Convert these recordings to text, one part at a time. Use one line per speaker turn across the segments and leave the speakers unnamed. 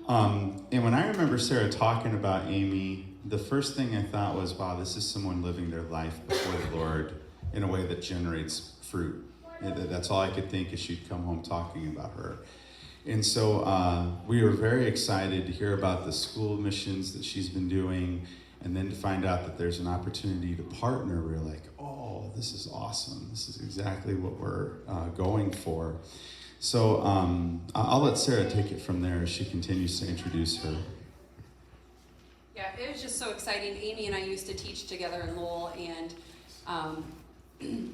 And when I remember Sarah talking about Amy, the first thing I thought was, wow, this is someone living their life before the Lord in a way that generates fruit. That's all I could think as she'd come home talking about her. And so we were very excited to hear about the school missions that she's been doing, and then to find out that there's an opportunity to partner. We were like, oh, this is awesome. This is exactly what we're going for. So I'll let Sarah take it from there as she continues to introduce her.
Yeah, it was just so exciting. Amy and I used to teach together in Lowell, and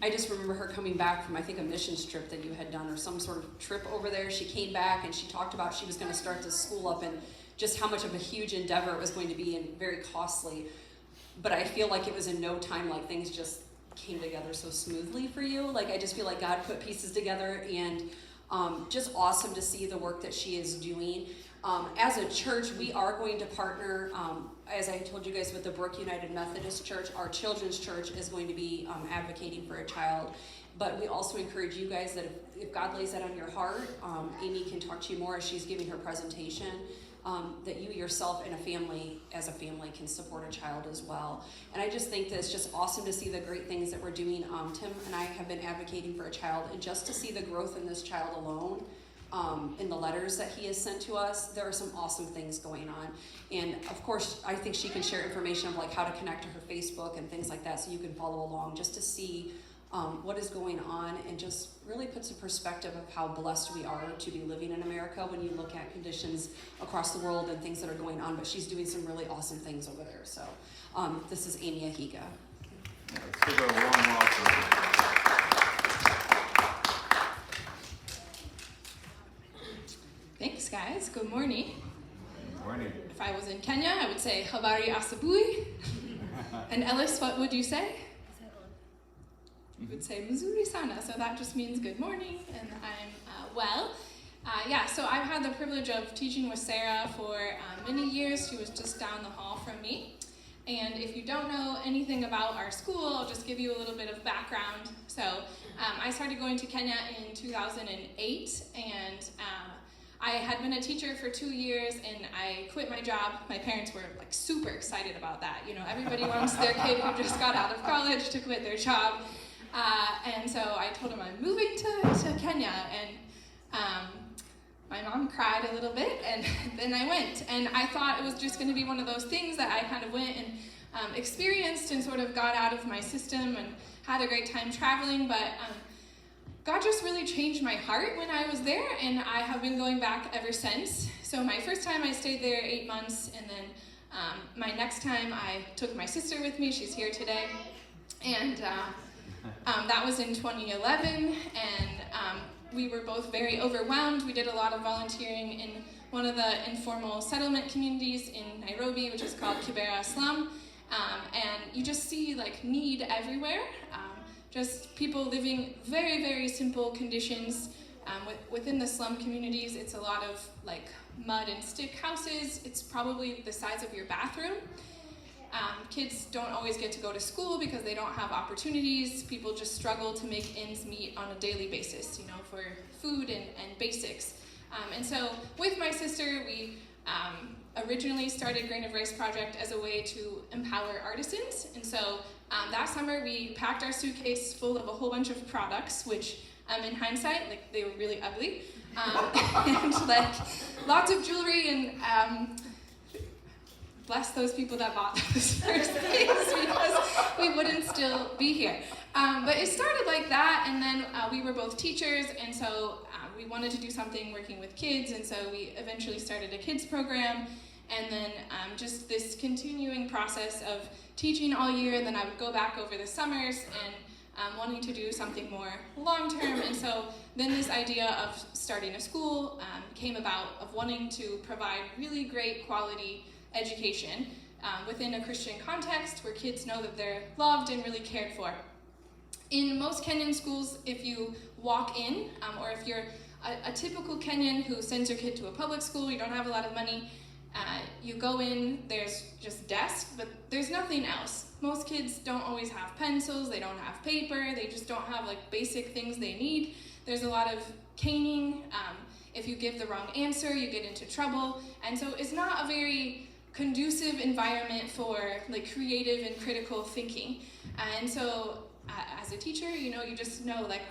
I just remember her coming back from, I think, a missions trip that you had done or some sort of trip over there. She came back and she talked about she was going to start this school up and just how much of a huge endeavor it was going to be and very costly. But I feel like it was in no time, like things just came together so smoothly for you. Like I just feel like God put pieces together, and just awesome to see the work that she is doing. As a church, we are going to partner, as I told you guys, with the Brook United Methodist Church. Our children's church is going to be advocating for a child. But we also encourage you guys that if God lays that on your heart, Amy can talk to you more as she's giving her presentation, that you yourself and as a family, can support a child as well. And I just think that it's just awesome to see the great things that we're doing. Tim and I have been advocating for a child, and just to see the growth in this child alone, in the letters that he has sent to us, there are some awesome things going on. And of course, I think she can share information of like how to connect to her Facebook and things like that, so you can follow along just to see what is going on, and just really puts a perspective of how blessed we are to be living in America when you look at conditions across the world and things that are going on. But she's doing some really awesome things over there. So this is Amy Ahiga.
Let's give her a warm welcome.
Thanks, guys. Good morning.
Good morning.
If I was in Kenya, I would say, Habari Asabui. And Ellis, what would you say? You would say, Mzuri Sana. So that just means good morning, and I'm well. So I've had the privilege of teaching with Sarah for many years. She was just down the hall from me. And if you don't know anything about our school, I'll just give you a little bit of background. So I started going to Kenya in 2008, and I had been a teacher for 2 years, and I quit my job. My parents were like super excited about that. You know, everybody wants their kid who just got out of college to quit their job. And so I told them I'm moving to Kenya, and my mom cried a little bit, and then I went. And I thought it was just going to be one of those things that I kind of went and experienced and sort of got out of my system and had a great time traveling, but God just really changed my heart when I was there, and I have been going back ever since. So my first time I stayed there 8 months, and then my next time I took my sister with me. She's here today. And that was in 2011, and we were both very overwhelmed. We did a lot of volunteering in one of the informal settlement communities in Nairobi, which is called Kibera Slum. And you just see like need everywhere. Just people living very, very simple conditions. Within the slum communities, it's a lot of like mud and stick houses. It's probably the size of your bathroom. Kids don't always get to go to school because they don't have opportunities. People just struggle to make ends meet on a daily basis, you know, for food and basics. And so with my sister, we originally started Grain of Rice Project as a way to empower artisans. And so that summer we packed our suitcase full of a whole bunch of products, which in hindsight, like they were really ugly. And like lots of jewelry, and bless those people that bought those first things, because we wouldn't still be here. But it started like that, and then we were both teachers, and so we wanted to do something working with kids, and so we eventually started a kids program, and then just this continuing process of teaching all year, and then I would go back over the summers and wanting to do something more long-term. And so then this idea of starting a school came about, of wanting to provide really great quality education within a Christian context where kids know that they're loved and really cared for. In most Kenyan schools, if you walk in, or if you're a typical Kenyan who sends your kid to a public school, you don't have a lot of money, you go in, there's just desks, but there's nothing else. Most kids don't always have pencils, they don't have paper, they just don't have like basic things they need. There's a lot of caning. if you give the wrong answer, you get into trouble. And so it's not a very conducive environment for like creative and critical thinking. And so as a teacher, you just know like,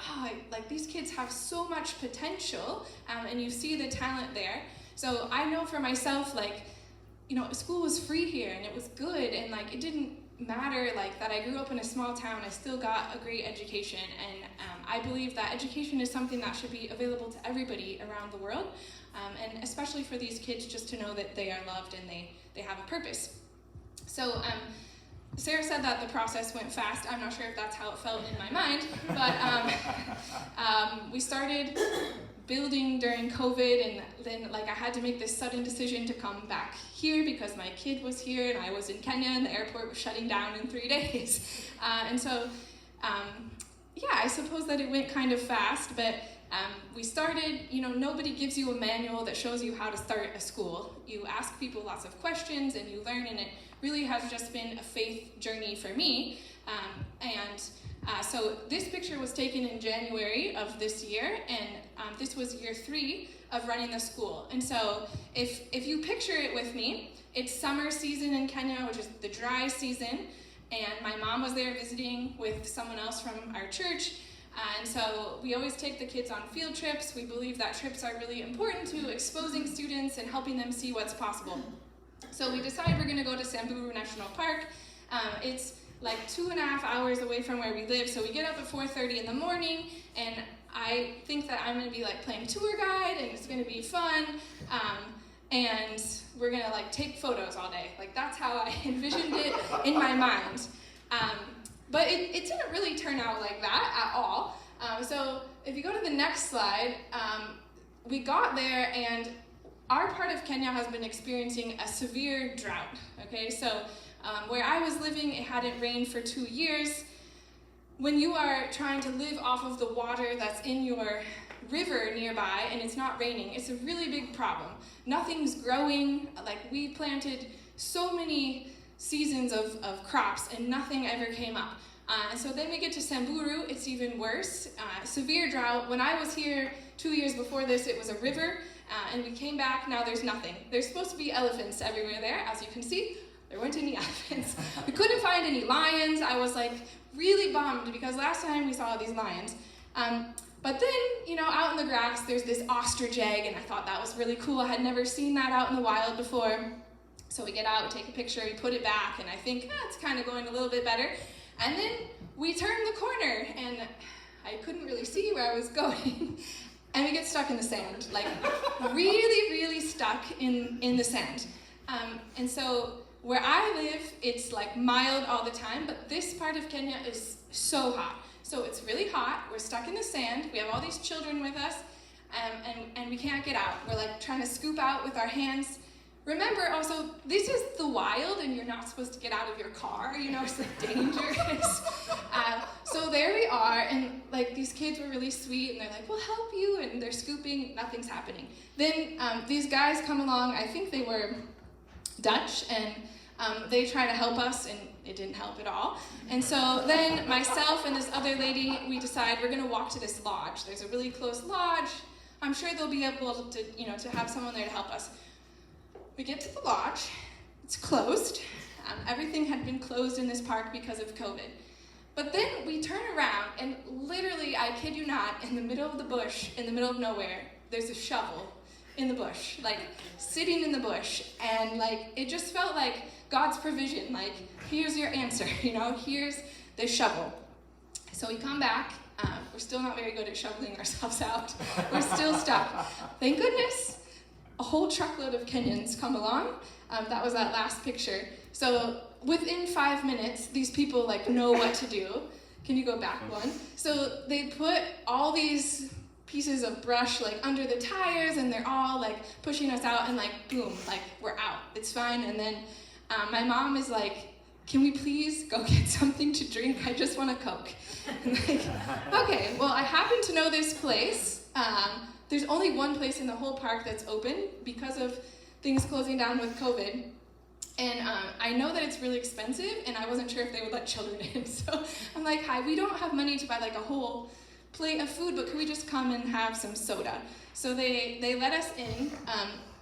like these kids have so much potential, and you see the talent there. So I know for myself, like, school was free here and it was good, and like it didn't matter like that I grew up in a small town. I still got a great education, and I believe that education is something that should be available to everybody around the world, and especially for these kids, just to know that they are loved and they have a purpose. So Sarah said that the process went fast. I'm not sure if that's how it felt in my mind, but we started building during COVID, and then like I had to make this sudden decision to come back here because my kid was here and I was in Kenya and the airport was shutting down in 3 days. And so, I suppose that it went kind of fast, but we started, nobody gives you a manual that shows you how to start a school. You ask people lots of questions and you learn, and it really has just been a faith journey for me. So this picture was taken in January of this year, and this was year 3 of running the school. And so if you picture it with me, it's summer season in Kenya, which is the dry season, and my mom was there visiting with someone else from our church. And so we always take the kids on field trips. We believe that trips are really important to exposing students and helping them see what's possible. So we decided we're going to go to Samburu National Park. It's like 2.5 hours away from where we live, so we get up at 4:30 in the morning, and I think that I'm going to be like playing tour guide, and it's going to be fun, and we're going to like take photos all day. Like that's how I envisioned it in my mind. But it didn't really turn out like that at all. So if you go to the next slide, we got there, and our part of Kenya has been experiencing a severe drought. Okay, so where I was living, it hadn't rained for 2 years. When you are trying to live off of the water that's in your river nearby and it's not raining, it's a really big problem. Nothing's growing. Like we planted so many seasons of crops and nothing ever came up. And so then we get to Samburu, it's even worse. Severe drought. When I was here 2 years before this, it was a river, and we came back, now there's nothing. There's supposed to be elephants everywhere there, as you can see. There weren't any elephants. We couldn't find any lions. I was like really bummed because last time we saw these lions. But then, out in the grass, there's this ostrich egg, and I thought that was really cool. I had never seen that out in the wild before. So we get out, we take a picture, we put it back, and I think, it's kind of going a little bit better. And then we turn the corner, and I couldn't really see where I was going. And we get stuck in the sand, like really, really stuck in the sand. And so where I live, it's like mild all the time, but this part of Kenya is so hot. So it's really hot, we're stuck in the sand, we have all these children with us, and we can't get out. We're like trying to scoop out with our hands. Remember also, this is the wild and you're not supposed to get out of your car, it's like dangerous. So there we are, and like these kids were really sweet, and they're like, we'll help you, and they're scooping, nothing's happening. Then these guys come along, I think they were Dutch, and they try to help us, and it didn't help at all. And so then myself and this other lady, we decide we're gonna walk to this lodge. There's a really close lodge. I'm sure they'll be able to, to have someone there to help us. We get to the lodge, it's closed. Everything had been closed in this park because of COVID. But then we turn around, and literally, I kid you not, in the middle of the bush, in the middle of nowhere, there's a shovel in the bush, like sitting in the bush. And like, it just felt like God's provision, like, here's your answer, here's the shovel. So we come back, we're still not very good at shoveling ourselves out. We're still stuck. Thank goodness, a whole truckload of Kenyans come along. That was that last picture. So within 5 minutes, these people like know what to do. Can you go back one? So they put all these pieces of brush like under the tires, and they're all like pushing us out, and like boom, like we're out. It's fine. And then my mom is like, can we please go get something to drink? I just want a Coke. And like, okay, well, I happen to know this place. There's only one place in the whole park that's open because of things closing down with COVID. And I know that it's really expensive, and I wasn't sure if they would let children in. So I'm like, hi, we don't have money to buy like a whole plate of food, but could we just come and have some soda? So they let us in,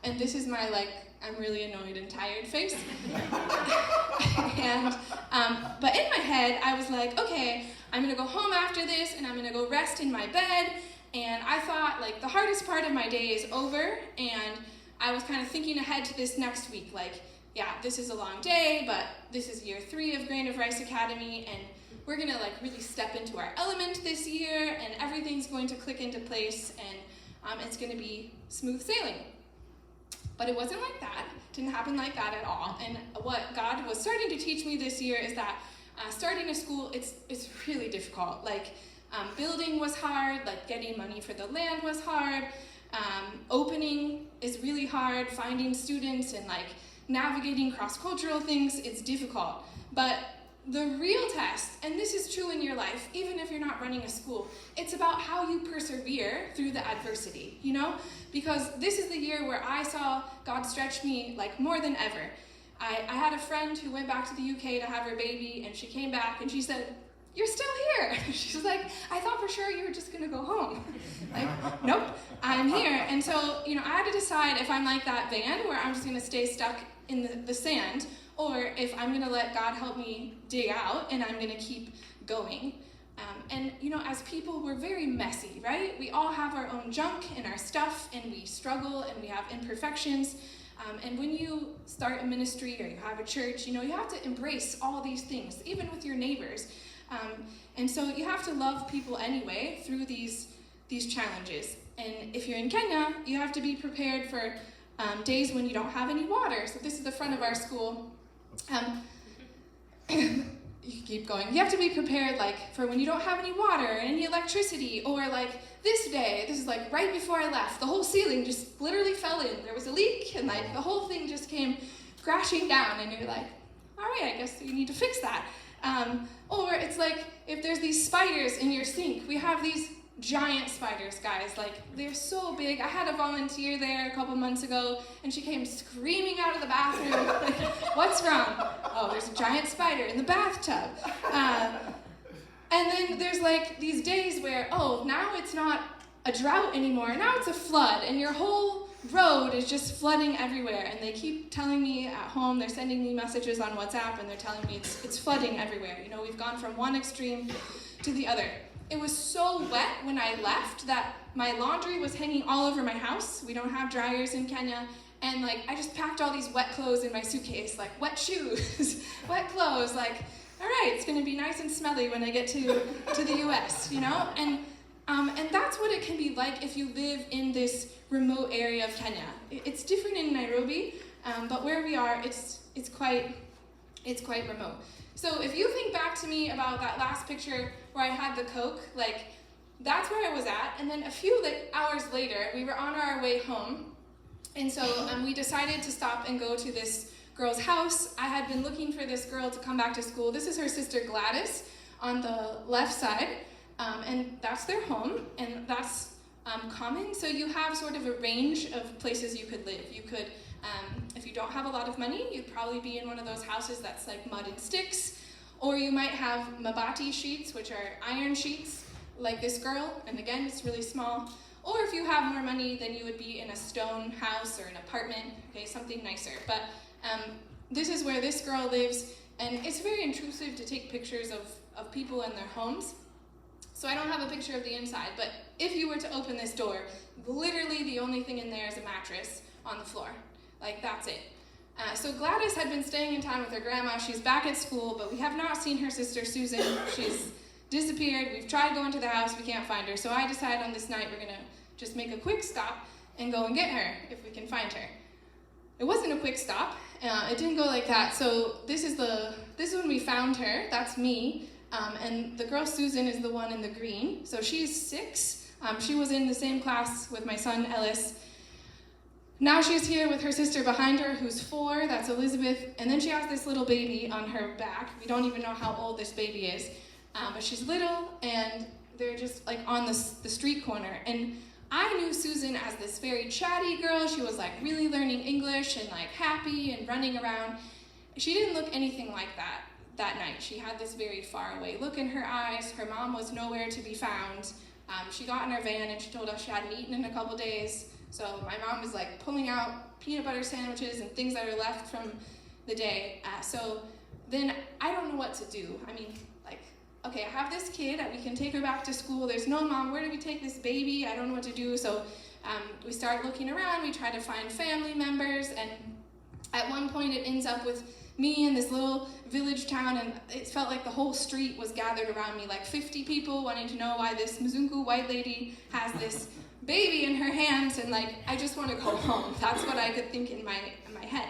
and this is my, I'm really annoyed and tired face. And, but in my head, I was like, okay, I'm gonna go home after this, and I'm gonna go rest in my bed. And I thought, the hardest part of my day is over, and I was kind of thinking ahead to this next week, yeah, this is a long day, but this is year 3 of Grain of Rice Academy, and we're gonna really step into our element this year, and everything's going to click into place, and it's gonna be smooth sailing. But it wasn't like that. It didn't happen like that at all. And what God was starting to teach me this year is that starting a school, it's really difficult. Building was hard, getting money for the land was hard, opening is really hard, finding students and navigating cross-cultural things, it's difficult. But the real test, and this is true in your life, even if you're not running a school, it's about how you persevere through the adversity, Because this is the year where I saw God stretch me more than ever. I had a friend who went back to the UK to have her baby, and she came back and she said, "You're still here." She's like, "I thought for sure you were just gonna go home." Nope, I'm here. And so, I had to decide if I'm like that van where I'm just gonna stay stuck in the sand, or if I'm gonna let God help me dig out and I'm gonna keep going. And as people, we're very messy, right? We all have our own junk and our stuff, and we struggle and we have imperfections. And when you start a ministry or you have a church, you have to embrace all these things, even with your neighbors. And so you have to love people anyway through these challenges. And if you're in Kenya, you have to be prepared for days when you don't have any water. So this is the front of our school. You keep going. You have to be prepared for when you don't have any water or any electricity, or this day, this is right before I left, the whole ceiling just literally fell in. There was a leak, and the whole thing just came crashing down, and you're like, all right, I guess you need to fix that. Or it's if there's these spiders in your sink. We have these giant spiders, guys. They're so big. I had a volunteer there a couple months ago, and she came screaming out of the bathroom, "What's wrong?" "Oh, there's a giant spider in the bathtub." And then there's these days where, now it's not a drought anymore. Now it's a flood, and your whole road is just flooding everywhere. And they keep telling me at home, they're sending me messages on WhatsApp, and they're telling me it's flooding everywhere. We've gone from one extreme to the other. It was so wet when I left that my laundry was hanging all over my house. We don't have dryers in Kenya. And I just packed all these wet clothes in my suitcase, wet shoes, wet clothes, all right, it's gonna be nice and smelly when I get to the US, And that's what it can be like if you live in this remote area of Kenya. It's different in Nairobi, but where we are, it's quite remote. So if you think back to me about that last picture where I had the Coke, that's where I was at. And then a few hours later, we were on our way home. And so we decided to stop and go to this girl's house. I had been looking for this girl to come back to school. This is her sister Gladys on the left side. And that's their home, and that's common. So you have sort of a range of places you could live. You could, if you don't have a lot of money, you'd probably be in one of those houses that's mud and sticks, or you might have mabati sheets, which are iron sheets, like this girl, and again, it's really small. Or if you have more money, then you would be in a stone house or an apartment, okay, something nicer. But this is where this girl lives, and it's very intrusive to take pictures of people in their homes. So I don't have a picture of the inside, but if you were to open this door, literally the only thing in there is a mattress on the floor. That's it. So Gladys had been staying in town with her grandma. She's back at school, but we have not seen her sister Susan. She's disappeared. We've tried going to the house. We can't find her. So I decided on this night we're going to just make a quick stop and go and get her if we can find her. It wasn't a quick stop. It didn't go like that. So this is when we found her. That's me. And the girl Susan is the one in the green. So she's 6. She was in the same class with my son Ellis. Now she's here with her sister behind her, who's 4. That's Elizabeth. And then she has this little baby on her back. We don't even know how old this baby is. But she's little, and they're just on the street corner. And I knew Susan as this very chatty girl. She was really learning English and happy and running around. She didn't look anything like that night. She had this very far away look in her eyes. Her mom was nowhere to be found. She got in her van and she told us she hadn't eaten in a couple days. So my mom was like pulling out peanut butter sandwiches and things that are left from the day. So then I don't know what to do. I mean, like, okay, I have this kid, we can take her back to school. There's no mom, where do we take this baby? I don't know what to do. So we start looking around, we try to find family members, and at one point it ends up with me in this little village town, and it felt like the whole street was gathered around me, like 50 people wanting to know why this Mzungu white lady has this baby in her hands, and like, I just want to go home. That's what I could think in my head.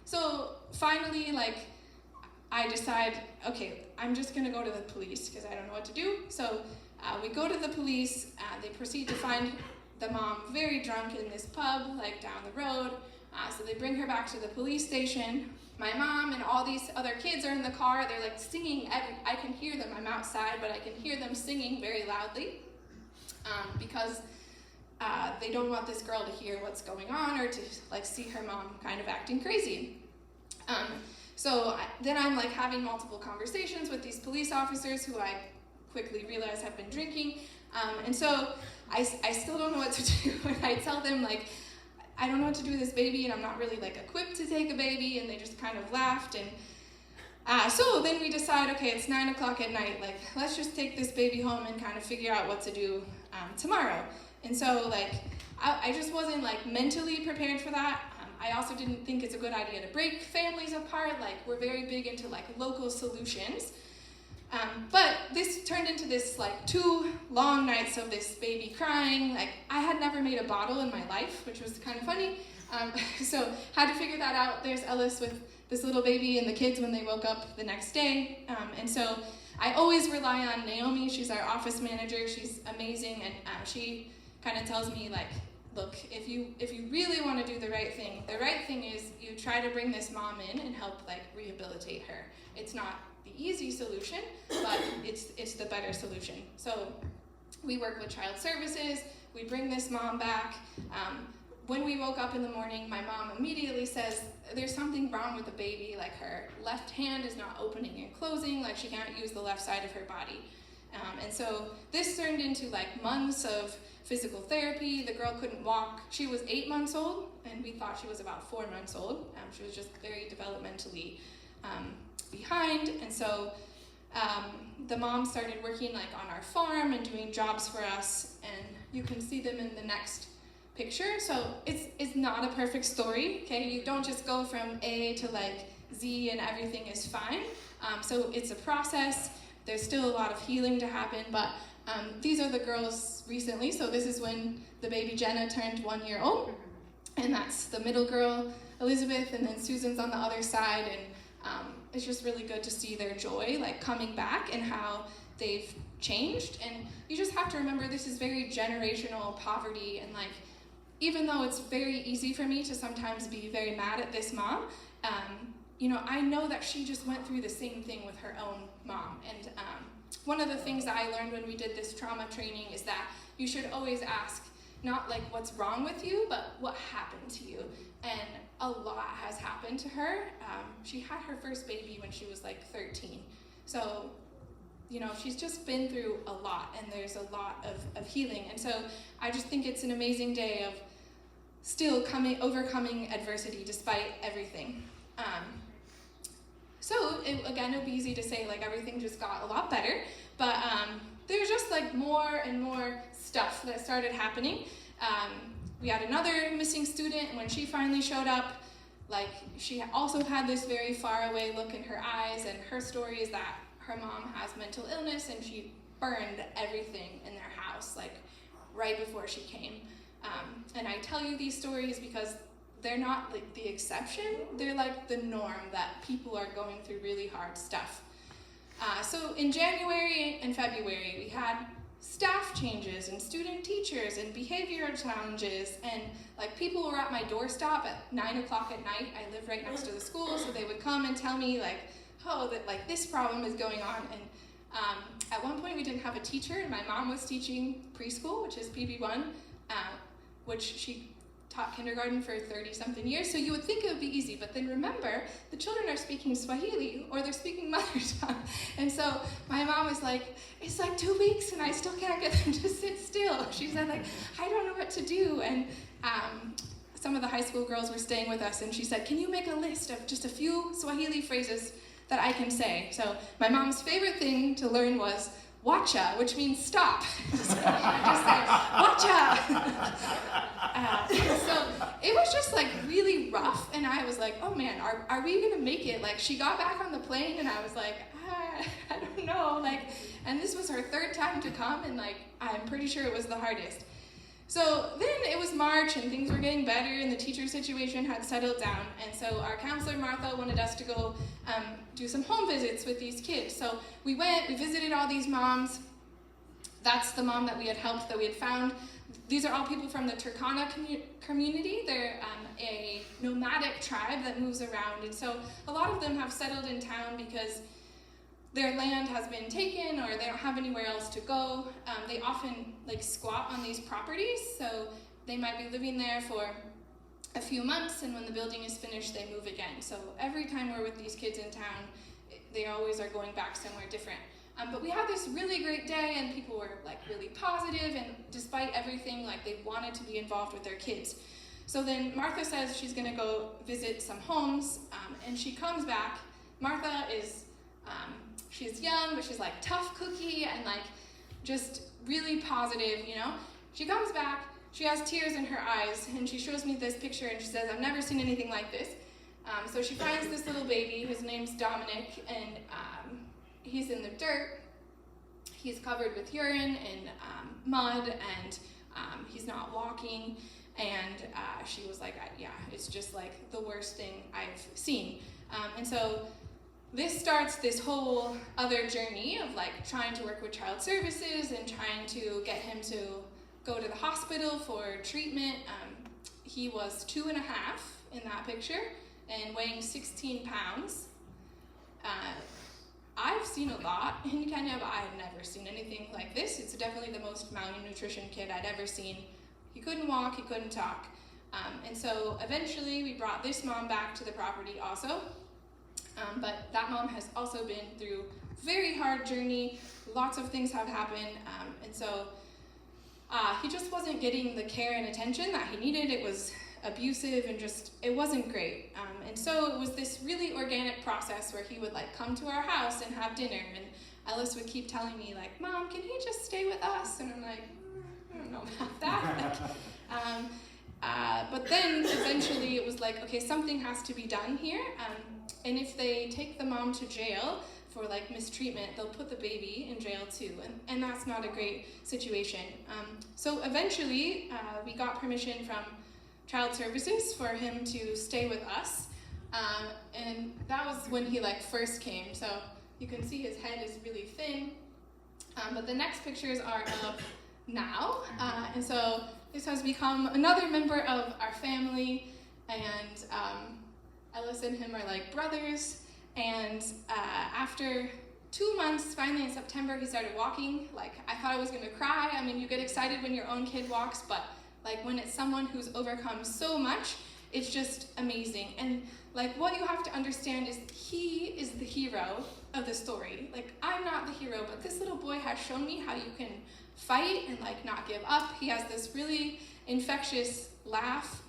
So finally, like, I decide, okay, I'm just gonna go to the police because I don't know what to do. So we go to the police, they proceed to find the mom very drunk in this pub, like down the road. So they bring her back to the police station. My mom and all these other kids are in the car. They're like singing. I can hear them. I'm outside, but I can hear them singing very loudly because they don't want this girl to hear what's going on or to like see her mom kind of acting crazy. Then I'm like having multiple conversations with these police officers who I quickly realize have been drinking. And so I still don't know what to do. And I tell them like, I don't know what to do with this baby, and I'm not really like equipped to take a baby, and they just kind of laughed. And so then we decide, okay, it's 9 o'clock at night, like let's just take this baby home and kind of figure out what to do tomorrow. And so like I just wasn't like mentally prepared for that. I also didn't think it's a good idea to break families apart. Like we're very big into like local solutions. But this turned into this like 2 long nights of this baby crying. Like I had never made a bottle in my life, which was kind of funny. So had to figure that out. There's Ellis with this little baby and the kids when they woke up the next day. And so I always rely on Naomi. She's our office manager. She's amazing. And she kind of tells me like, look, if you really want to do the right thing is you try to bring this mom in and help like rehabilitate her. It's not the easy solution, but it's the better solution. So we work with child services, we bring this mom back. When we woke up in the morning, my mom immediately says, there's something wrong with the baby, like her left hand is not opening and closing, like she can't use the left side of her body. And so this turned into like months of physical therapy. The girl couldn't walk. She was 8 months old, and we thought she was about 4 months old. She was just very developmentally behind, and so the mom started working like on our farm and doing jobs for us, and you can see them in the next picture. So it's not a perfect story, okay? You don't just go from A to like Z and everything is fine. So it's a process. There's still a lot of healing to happen, but these are the girls recently. So this is when the baby Jenna turned 1 year old, and that's the middle girl, Elizabeth, and then Susan's on the other side, and it's just really good to see their joy like coming back and how they've changed. And you just have to remember this is very generational poverty, and like even though it's very easy for me to sometimes be very mad at this mom, I know that she just went through the same thing with her own mom. And one of the things that I learned when we did this trauma training is that you should always ask not like what's wrong with you, but what happened to you. And a lot has happened to her. She had her first baby when she was like 13. So, she's just been through a lot, and there's a lot of healing. And so I just think it's an amazing day of still overcoming adversity despite everything. It would be easy to say like everything just got a lot better, but there's just like more and more stuff that started happening. We had another missing student, and when she finally showed up, like she also had this very far away look in her eyes, and her story is that her mom has mental illness and she burned everything in their house like right before she came. And I tell you these stories because they're not like the exception, they're like the norm that people are going through really hard stuff. So in January and February, we had staff changes and student teachers and behavioral challenges, and like people were at my doorstep at 9 o'clock at night. I live right next to the school, so they would come and tell me like, oh, that like this problem is going on. And at one point we didn't have a teacher, and my mom was teaching preschool, which is PB1, which she taught kindergarten for 30-something years, so you would think it would be easy, but then remember, the children are speaking Swahili, or they're speaking mother tongue. And so my mom was like, it's like 2 weeks and I still can't get them to sit still. She said, like, I don't know what to do. And some of the high school girls were staying with us, and she said, can you make a list of just a few Swahili phrases that I can say? So my mom's favorite thing to learn was wacha, which means stop. So I just say, wacha. So it was just like really rough, and I was like, oh man, are we gonna make it? Like, she got back on the plane, and I was like, I don't know, like, and this was her 3rd time to come, and like, I'm pretty sure it was the hardest. So then it was March, and things were getting better, and the teacher situation had settled down, and so our counselor, Martha, wanted us to go do some home visits with these kids. So we went, we visited all these moms. That's the mom that we had helped, that we had found. These are all people from the Turkana community. They're a nomadic tribe that moves around, and so a lot of them have settled in town because their land has been taken or they don't have anywhere else to go. They often like squat on these properties, so they might be living there for a few months, and when the building is finished, they move again. So every time we're with these kids in town, they always are going back somewhere different. But we had this really great day, and people were like really positive, and despite everything, like they wanted to be involved with their kids. So then Martha says she's gonna go visit some homes, and she comes back. Martha is, she's young, but she's like tough cookie and like just really positive, you know? She comes back, she has tears in her eyes, and she shows me this picture, and she says, I've never seen anything like this. So she finds this little baby, his name's Dominic, and he's in the dirt. He's covered with urine and mud, and he's not walking. And she was like, yeah, it's just like the worst thing I've seen. And so this starts this whole other journey of like trying to work with child services and trying to get him to go to the hospital for treatment. He was 2.5 in that picture and weighing 16 pounds. I've seen a lot in Kenya, but I have never seen anything like this. It's definitely the most malnutrition kid I'd ever seen. He couldn't walk, he couldn't talk. And so eventually we brought this mom back to the property also. But that mom has also been through a very hard journey. Lots of things have happened. And so he just wasn't getting the care and attention that he needed. It was abusive and just, it wasn't great. And so it was this really organic process where he would like come to our house and have dinner. And Ellis would keep telling me like, Mom, can he just stay with us? And I'm like, I don't know about that. But then eventually it was like, okay, something has to be done here. And if they take the mom to jail for like mistreatment, they'll put the baby in jail too. And that's not a great situation. So eventually we got permission from Child Services for him to stay with us. And that was when he like first came. So you can see his head is really thin. But the next pictures are of now. And so this has become another member of our family. And Ellis and him are like brothers. And after 2 months, finally in September, he started walking. Like, I thought I was gonna cry. I mean, you get excited when your own kid walks, but like when it's someone who's overcome so much, it's just amazing. And like what you have to understand is he is the hero of the story. Like, I'm not the hero, but this little boy has shown me how you can fight and like not give up. He has this really infectious laugh.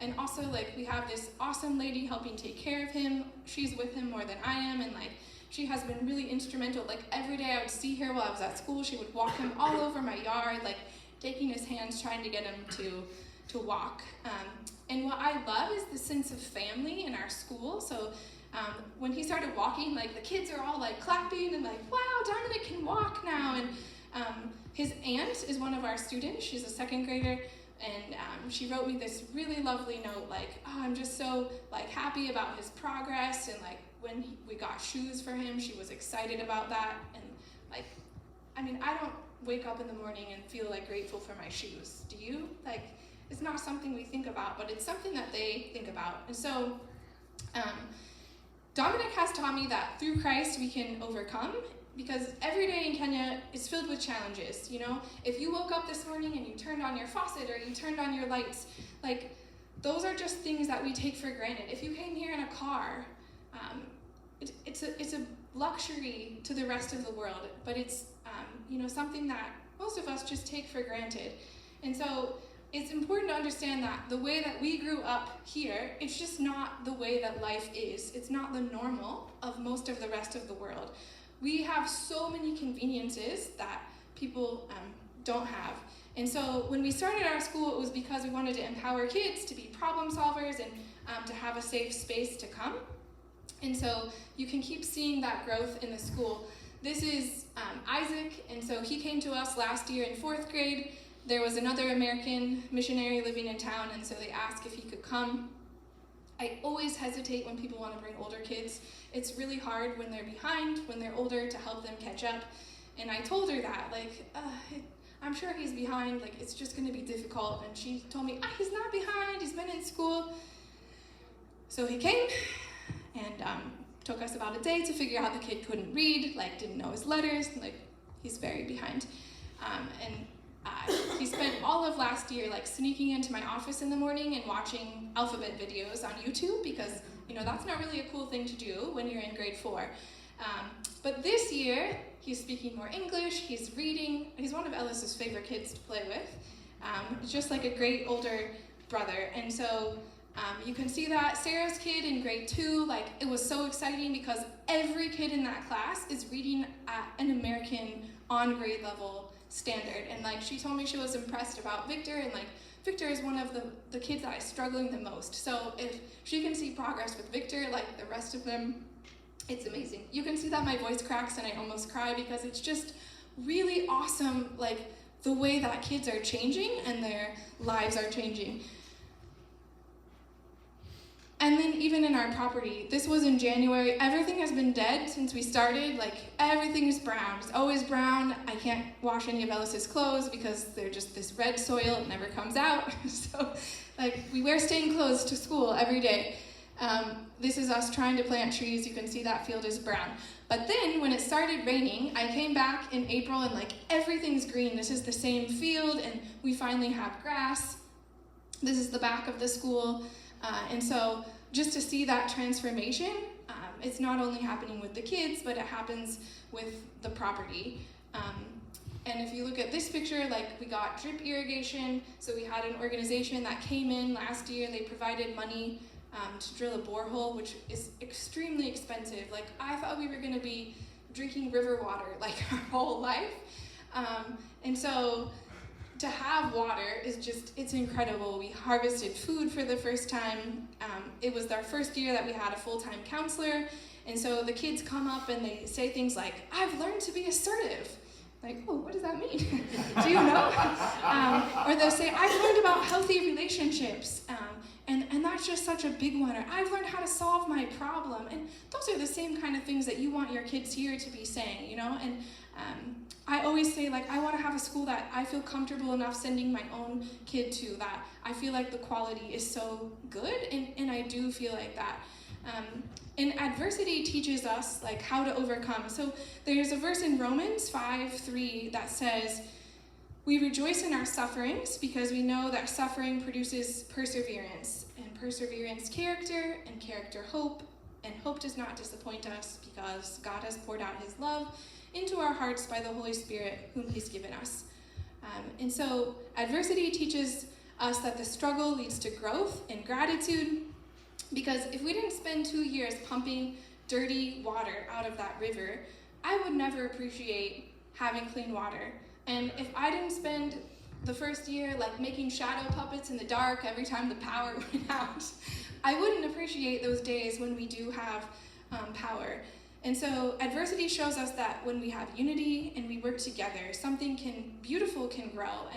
And also like we have this awesome lady helping take care of him. She's with him more than I am, and like she has been really instrumental. Like every day I would see her while I was at school, she would walk him all over my yard, like taking his hands, trying to get him to walk. And what I love is the sense of family in our school. So when he started walking, like the kids are all like clapping and like, wow, Dominic can walk now. And his aunt is one of our students. She's a second grader. And she wrote me this really lovely note, like, oh, I'm just so like happy about his progress. And like when we got shoes for him, she was excited about that. And like, I mean, I don't wake up in the morning and feel like grateful for my shoes. Do you? Like, it's not something we think about, but it's something that they think about. And so Dominic has taught me that through Christ we can overcome because every day in Kenya is filled with challenges, you know? If you woke up this morning and you turned on your faucet or you turned on your lights, like, those are just things that we take for granted. If you came here in a car, it's a luxury to the rest of the world, but it's something that most of us just take for granted. And so it's important to understand that the way that we grew up here, it's just not the way that life is. It's not the normal of most of the rest of the world. We have so many conveniences that people don't have. And so when we started our school, it was because we wanted to empower kids to be problem solvers and to have a safe space to come. And so you can keep seeing that growth in the school. This is Isaac, and so he came to us last year in 4th grade. There was another American missionary living in town, and so they asked if he could come. I always hesitate when people want to bring older kids. It's really hard when they're behind, when they're older, to help them catch up. And I told her that, I'm sure he's behind, it's just going to be difficult. And she told me, he's not behind, he's been in school. So he came, and took us about a day to figure out the kid couldn't read, didn't know his letters, he's very behind. He spent all of last year sneaking into my office in the morning and watching alphabet videos on YouTube, because that's not really a cool thing to do when you're in grade 4. But this year he's speaking more English, he's reading, he's one of Ellis's favorite kids to play with. Just like a great older brother. And so you can see that Sarah's kid in grade 2, it was so exciting because every kid in that class is reading at an American on grade level standard. And she told me she was impressed about Victor, and Victor is one of the kids that is struggling the most. So if she can see progress with Victor, the rest of them, it's amazing. You can see that my voice cracks and I almost cry, because it's just really awesome, the way that kids are changing and their lives are changing. And then even in our property, this was in January, everything has been dead since we started. Everything is brown. It's always brown. I can't wash any of Ellis's clothes because they're just this red soil. It never comes out. So, we wear stained clothes to school every day. This is us trying to plant trees. You can see that field is brown. But then when it started raining, I came back in April and everything's green. This is the same field, and we finally have grass. This is the back of the school. And so just to see that transformation, it's not only happening with the kids, but it happens with the property. And if you look at this picture, we got drip irrigation. So we had an organization that came in last year. They provided money to drill a borehole, which is extremely expensive. I thought we were going to be drinking river water our whole life. And so to have water is it's incredible. We harvested food for the first time. It was our first year that we had a full-time counselor. And so the kids come up and they say things like, I've learned to be assertive. Oh, what does that mean? Do you know? Or they'll say, I've learned about healthy relationships. And that's just such a big one. Or I've learned how to solve my problem. And those are the same kind of things that you want your kids here to be saying, And I always say, I want to have a school that I feel comfortable enough sending my own kid to, that I feel the quality is so good, and I do feel that. And adversity teaches us, how to overcome. So there's a verse in Romans 5:3 that says, we rejoice in our sufferings because we know that suffering produces perseverance, and perseverance character, and character hope, and hope does not disappoint us because God has poured out his love into our hearts by the Holy Spirit whom he's given us. And so adversity teaches us that the struggle leads to growth and gratitude, because if we didn't spend 2 years pumping dirty water out of that river, I would never appreciate having clean water. And if I didn't spend the first year making shadow puppets in the dark every time the power went out, I wouldn't appreciate those days when we do have power. And so adversity shows us that when we have unity and we work together, something beautiful can grow.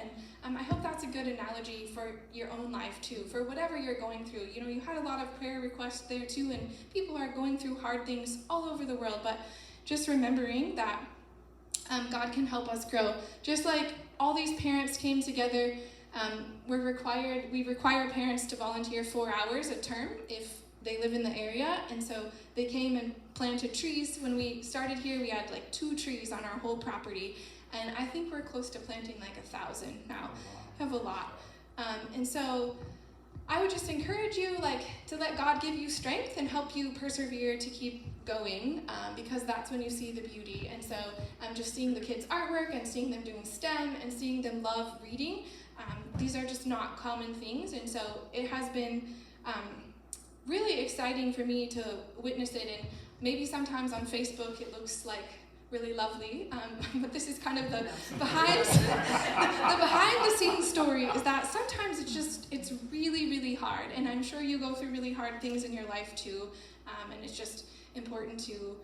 And I hope that's a good analogy for your own life too, for whatever you're going through. You had a lot of prayer requests there too, and people are going through hard things all over the world, but just remembering that God can help us grow. Just like all these parents came together, we require parents to volunteer 4 hours a term if they live in the area, and so they came and planted trees. When we started here, we had like 2 trees on our whole property, and I think we're close to planting like 1,000 now. We have a lot. And so I would just encourage you to let God give you strength and help you persevere to keep going, because that's when you see the beauty. And so I'm just seeing the kids' artwork and seeing them doing STEM and seeing them love reading. These are just not common things, and so it has been really exciting for me to witness it. And maybe sometimes on Facebook it looks like really lovely, but this is kind of the behind the scenes story, is that sometimes it's really, really hard, and I'm sure you go through really hard things in your life too, and it's just important to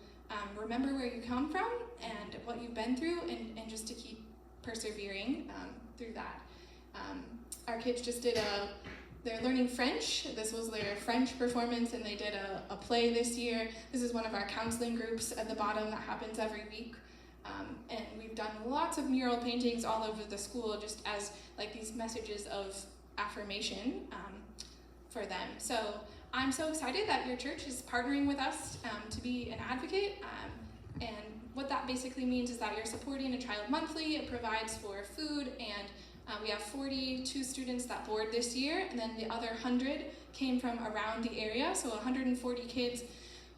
remember where you come from and what you've been through, and just to keep persevering through that. Our kids just did they're learning French. This was their French performance, and they did a play this year. This is one of our counseling groups at the bottom that happens every week. And we've done lots of mural paintings all over the school, just as these messages of affirmation for them. So I'm so excited that your church is partnering with us to be an advocate. And what that basically means is that you're supporting a child monthly. It provides for food, and we have 42 students that board this year, and then the other 100 came from around the area, so 140 kids.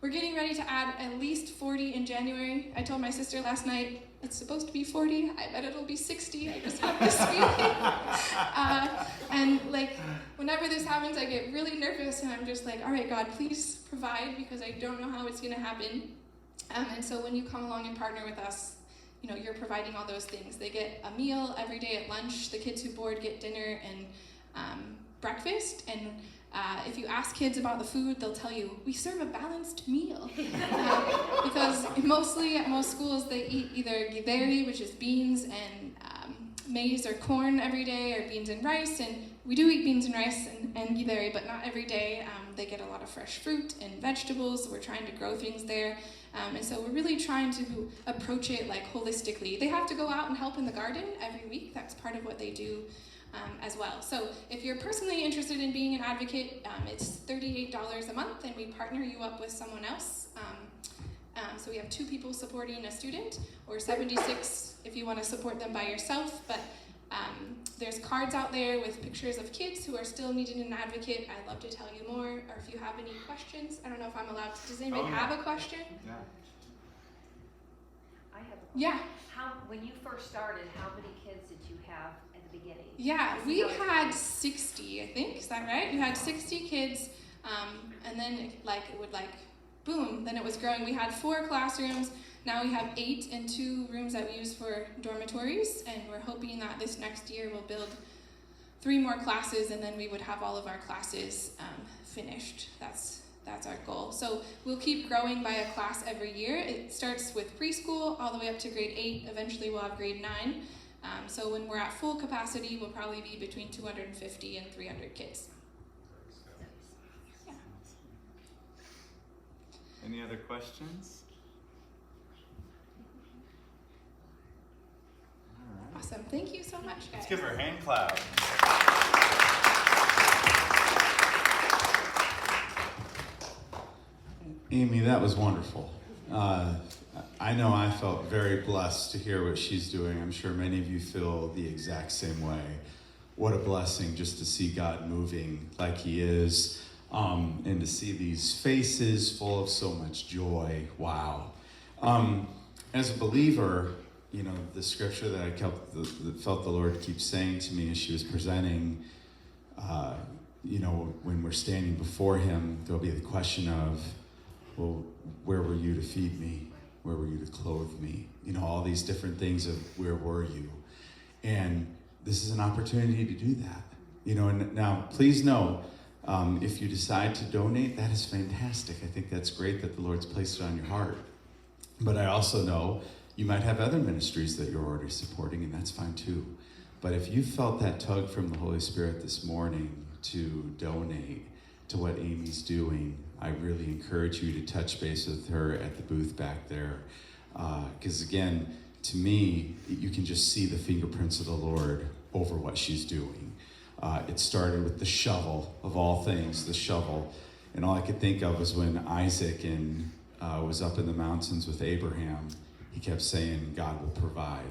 We're getting ready to add at least 40 in January. I told my sister last night, it's supposed to be 40. I bet it'll be 60. I just have this feeling. And whenever this happens, I get really nervous, and I'm just like, all right, God, please provide, because I don't know how it's going to happen. And so when you come along and partner with us, you're providing all those things. They get a meal every day at lunch. The kids who board get dinner and breakfast. And if you ask kids about the food, they'll tell you, we serve a balanced meal. Because mostly at most schools, they eat either githeri, which is beans and maize or corn every day, or beans and rice. And we do eat beans and rice and githeri, but not every day. They get a lot of fresh fruit and vegetables, so we're trying to grow things there. And so we're really trying to approach it holistically. They have to go out and help in the garden every week. That's part of what they do as well. So if you're personally interested in being an advocate, it's $38 a month, and we partner you up with someone else. So we have 2 people supporting a student, or 76 if you want to support them by yourself. But there's cards out there with pictures of kids who are still needing an advocate. I'd love to tell you more, or if you have any questions. I don't know if I'm allowed to. Does anybody have a question?
Yeah.
I have a question.
Yeah.
When you first started, how many kids did you have at the beginning?
Yeah, we had 60, I think. Is that right? We had 60 kids, and then it would boom, then it was growing. We had 4 classrooms. Now we have 8 and 2 rooms that we use for dormitories, and we're hoping that this next year we'll build 3 more classes, and then we would have all of our classes finished. That's our goal. So we'll keep growing by a class every year. It starts with preschool all the way up to grade 8. Eventually we'll have grade 9. So when we're at full capacity, we'll probably be between 250 and 300 kids. Yeah.
Any other questions? All right.
Awesome. Thank you so much, guys.
Let's give her a hand clap. Amy, that was wonderful. I know I felt very blessed to hear what she's doing. I'm sure many of you feel the exact same way. What a blessing just to see God moving like He is, and to see these faces full of so much joy. Wow. As a believer, the scripture that I felt the Lord keep saying to me as she was presenting, when we're standing before Him, there'll be the question of, well, where were you to feed me? Where were you to clothe me? All these different things of where were you? And this is an opportunity to do that. And now please know, if you decide to donate, that is fantastic. I think that's great that the Lord's placed it on your heart. But I also know you might have other ministries that you're already supporting, and that's fine too. But if you felt that tug from the Holy Spirit this morning to donate to what Amy's doing, I really encourage you to touch base with her at the booth back there. Because again, to me, you can just see the fingerprints of the Lord over what she's doing. It started with the shovel, of all things, the shovel. And all I could think of was when Isaac was up in the mountains with Abraham, he kept saying, God will provide,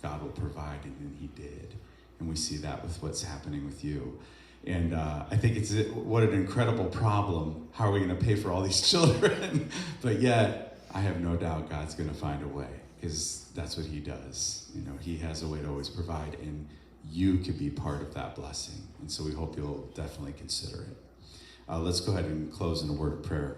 and then he did. And we see that with what's happening with you. And I think what an incredible problem. How are we going to pay for all these children? But yet, I have no doubt God's going to find a way, because that's what he does. You know, he has a way to always provide, and you could be part of that blessing. And so we hope you'll definitely consider it. Let's go ahead and close in a word of prayer.